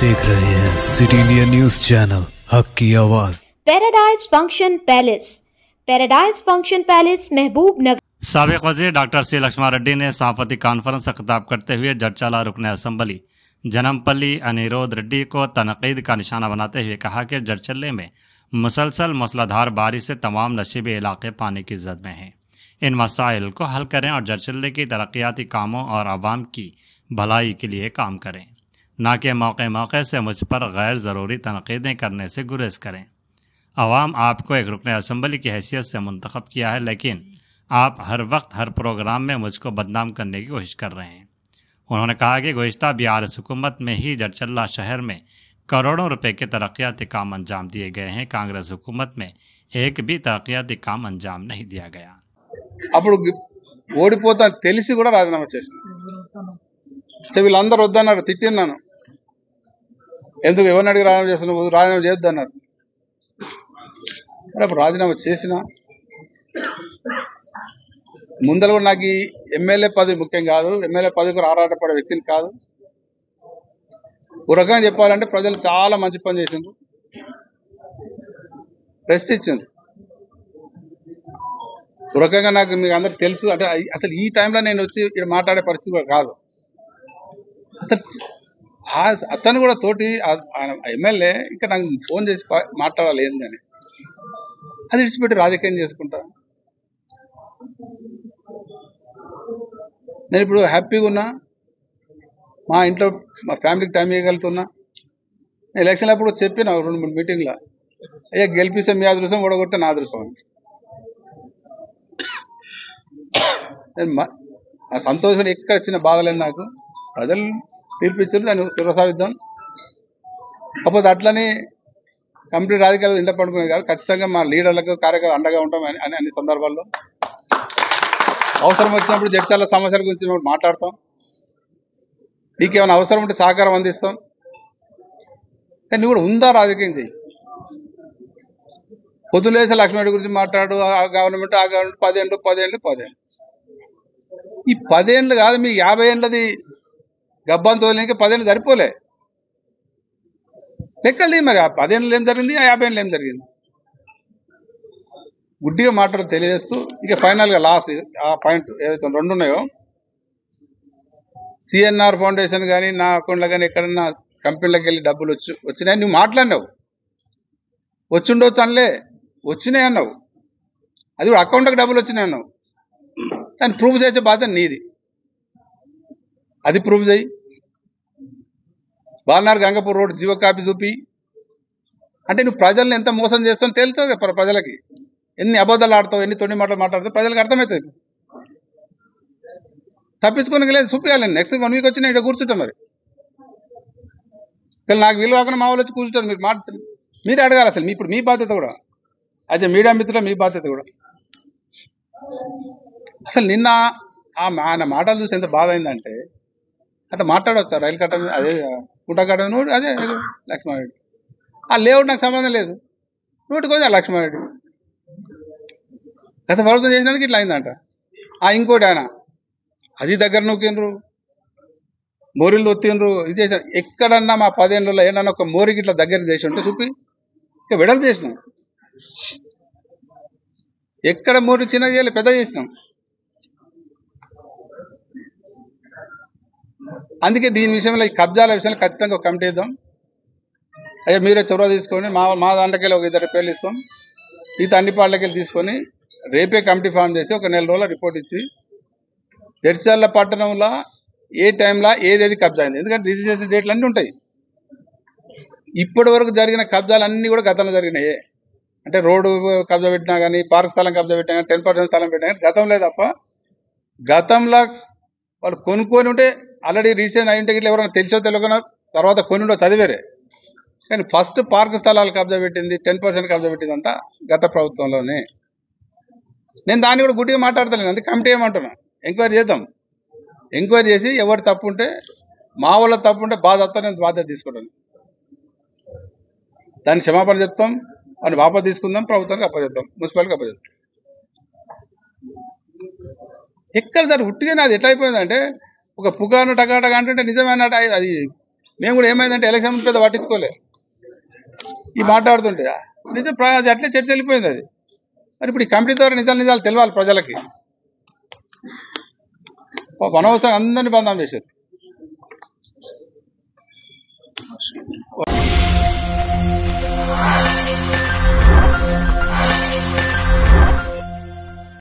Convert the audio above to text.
देख रहे हैं सिटी इंडिया न्यूज चैनल हक की आवाज। पैराडाइज फंक्शन पैलेस महबूब नगर। साबिक वज़ीर डॉक्टर सी लक्ष्मण रेड्डी ने सहाफती कॉन्फ्रेंस से खिताब करते हुए जडचला रुकन असम्बली जनमपल्ली अनिरुद्ध रेड्डी को तनकीद का निशाना बनाते हुए कहा कि जडचले में मुसलसल मूसलाधार बारिश से तमाम नशीबी इलाके पानी की जद में हैं। इन मसाइल को हल करें और जडचले की तरक्याती कामों और आवाम की भलाई के लिए काम करें, ना कि मौके मौके से मुझ पर गैर ज़रूरी तनकीदें करने से गुरेज करें। आवाम आपको एक रुकन असम्बली की हैसियत से मुंतखब किया है, लेकिन आप हर वक्त हर प्रोग्राम में मुझको बदनाम करने की कोशिश कर रहे हैं। उन्होंने कहा कि गुज़िश्ता BRS हुकूमत में ही जडचला शहर में करोड़ों रुपए के तरक्याती काम अंजाम दिए गए हैं। कांग्रेस हुकूमत में एक भी तरक्याती काम अंजाम नहीं दिया गया। అప్పుడు ఓడిపోతా తెలిసి కూడా రాజీనామా చేశాను। వీళ్ళందరూ వద్దన్నారు, తిట్టిన్నాను, ఎందుకు ఎవరిని అడిగి రాజీనామా చేస్తున్నావు, రాజీనామా చేయొద్దన్నారు। అప్పుడు రాజీనామా చేసిన ముందర కూడా నాకు ఈ ఎమ్మెల్యే పదవి ముఖ్యం కాదు, ఎమ్మెల్యే పదవి కూడా ఆరాటపడే వ్యక్తిని కాదు। ఒక రకంగా చెప్పాలంటే ప్రజలు చాలా మంచి పని చేసిండ్రు, రెస్ట్ ఇచ్చిండ్రు। ఒక రకంగా నాకు మీకు అందరికి తెలుసు, అంటే అసలు ఈ టైంలో నేను వచ్చి ఇక్కడ మాట్లాడే పరిస్థితి కూడా కాదు। అసలు అతను కూడా తోటి ఎమ్మెల్యే ఇంకా నాకు ఫోన్ చేసి మాట్లాడాలి ఏందని, అది విడిచిపెట్టి రాజకీయం చేసుకుంటా। నేను ఇప్పుడు హ్యాపీగా ఉన్నా, మా ఇంట్లో మా ఫ్యామిలీకి టైం ఇవ్వగలుగుతున్నా। ఎలక్షన్ అప్పుడు చెప్పిన 2-3 మీటింగ్లో, అయ్యా గెలిపిస్తే మీ అదృష్టం, ఓడగొడితే నా అదృష్టం అని। ఆ సంతోషం ఎక్కడ చిన్న బాధ లేదు నాకు, ప్రజలు తీర్పిచ్చారు, దాన్ని శిరసావిద్దాం। కాకపోతే అట్లని కంప్లీట్ రాజకీయాలు ఇంట పడుకునేది కాదు, ఖచ్చితంగా మా లీడర్లకు కార్యకర్తలు అండగా ఉంటాం అని అన్ని సందర్భాల్లో అవసరం వచ్చినప్పుడు జడ్చాల సమస్యల గురించి మేము మాట్లాడతాం, నీకేమైనా అవసరం ఉంటే సహకారం అందిస్తాం। కానీ నువ్వు కూడా ఉందా రాజకీయం చెయ్యి। పొద్దులేసే లక్ష్మణుడి గురించి మాట్లాడు, ఆ గవర్నమెంట్ 10 ఏళ్ళు ఈ 10 ఏళ్ళు కాదు, మీ 50 ఏళ్ళది గబ్బాన్ తోలికి 10 ఏళ్ళు సరిపోలే, లెక్కలు మరి ఆ 10 ఏళ్ళు ఏం జరిగింది, ఆ 50 ఏళ్ళు ఏం జరిగింది, గుడ్డిగా మాట్లాడు తెలియజేస్తూ ఇక ఫైనల్గా లాస్ట్ ఆ పాయింట్ ఏదైతే 2 ఉన్నాయో, CNR ఫౌండేషన్ కానీ నా అకౌంట్లో కానీ ఎక్కడన్నా కంపెనీలకు వెళ్ళి డబ్బులు వచ్చినాయి నువ్వు మాట్లాడినావు, వచ్చిండొచ్చు అనలే, వచ్చినాయి అన్నావు, అది కూడా అకౌంట్కి డబ్బులు వచ్చినాయి అన్నావు, దాన్ని ప్రూవ్ చేసే బాధ్యత నీది, అది ప్రూవ్ చేయి। బాలనార్ గంగపూర్ రోడ్ జీవో కాపీ చూపి, అంటే నువ్వు ప్రజల్ని ఎంత మోసం చేస్తావు తెలుస్తుంది కదా ప్రజలకి, ఎన్ని అబద్ధాలు ఆడతావు, ఎన్ని తొండి మాటలు మాట్లాడతావు ప్రజలకు అర్థమవుతుంది। తప్పించుకోనికి లేదు, చూపించాలి। నెక్స్ట్ 1 వీక్ వచ్చి నేను ఇక్కడ కూర్చుంటాం, మరి నాకు వీలు కాకుండా మా వాళ్ళు వచ్చి కూర్చుంటారు, మీరు మాట్లాడుతారు, మీరు అడగాలి అసలు ఇప్పుడు మీ బాధ్యత కూడా, అదే మీడియా మిత్రుల మీ బాధ్యత కూడా। అసలు నిన్న ఆయన మాటలు చూసి ఎంత బాధ అయిందంటే, అట్లా మాట్లాడవచ్చు రైలు కట్ట అదే గుంట కట్ట అదే లక్ష్మారెడ్డి, ఆ లేఅవుట్ నాకు సంబంధం లేదు, నోటికి వచ్చి లక్ష్మారెడ్డి గత ప్రభుత్వం చేసినందుకు ఇట్లా అయిందంట। ఇంకోటి ఆయన అది దగ్గర నొక్కిండ్రు, మోరీలు ఒత్తిండ్రు, ఇది చేశారు। ఎక్కడన్నా మా 10 ఏళ్ళలో ఏమన్నా ఒక మోరికి ఇట్లా దగ్గర చేసి ఉంటే చూపి ఇక వెడల్పు చేసినాం, ఎక్కడ మోరి చిన్నగా చేయాలి పెద్ద చేసినాం। అందుకే దీని విషయంలో ఈ కబ్జాల విషయంలో ఖచ్చితంగా ఒక కమిటీ ఇద్దాం, అయ్యా మీరే చొరవ తీసుకొని మా దాంట్లోకి ఒక 2 పేర్లు ఇస్తాం, మిగతా అన్ని పార్టీలకి తీసుకొని రేపే కమిటీ ఫామ్ చేసి ఒక 4 రోజుల రిపోర్ట్ ఇచ్చి జడ్చర్ల పట్టణంలో ఏ టైంలో ఏదేది కబ్జా అయింది, ఎందుకంటే రిజిస్ట్రేషన్ డేట్లు అన్నీ ఉంటాయి। ఇప్పటి వరకు జరిగిన కబ్జాలు అన్నీ కూడా గతంలో జరిగినాయి, అంటే రోడ్డు కబ్జా పెట్టినా కానీ, పార్క్ స్థలం కబ్జా పెట్టినా కానీ, 10% స్థలం పెట్టినా కానీ గతంలో తప్ప, గతంలో వాళ్ళు కొనుక్కొని ఉంటే ఆల్రెడీ రీసెంట్ అయి ఉంటే ఇట్లా ఎవరైనా తెలిసో తెలియకుండా తర్వాత కొని ఉండో చదివేరే, కానీ ఫస్ట్ పార్క్ స్థలాలు కబ్జా పెట్టింది 10% కబ్జా పెట్టింది అంతా గత ప్రభుత్వంలోనే। నేను దాన్ని కూడా గుడ్డిగా మాట్లాడతాను, అందుకే కమిటీ ఏమంటున్నా, ఎంక్వైరీ చేద్దాం, ఎంక్వైరీ చేసి ఎవరు తప్పు ఉంటే, మా వాళ్ళ తప్పు ఉంటే నేను బాధ్యత తీసుకుంటాను, దాన్ని క్షమాపణ చెప్తాం, అని వాపసు తీసుకుందాం, ప్రభుత్వానికి అప్పచెప్తాం, మున్సిపాలిటీకి అప్పచెప్తాం। ఎక్కడ దాన్ని ఉట్టిగానే అది ఎట్లా అయిపోయిందంటే, ఒక పుకాను టకాటగా అంటే నిజమైన అది మేము కూడా ఏమైందంటే ఎలక్షన్ పెద్ద పట్టించుకోలే ఈ మాట్లాడుతుంటే నిజం అది అట్లే చర్చ వెళ్ళిపోయింది అది. మరి ఇప్పుడు ఈ కమిటీ ద్వారా నిజాలు తెలియాలి ప్రజలకి. అనవసరం అందరినీ బంధం చేశారు.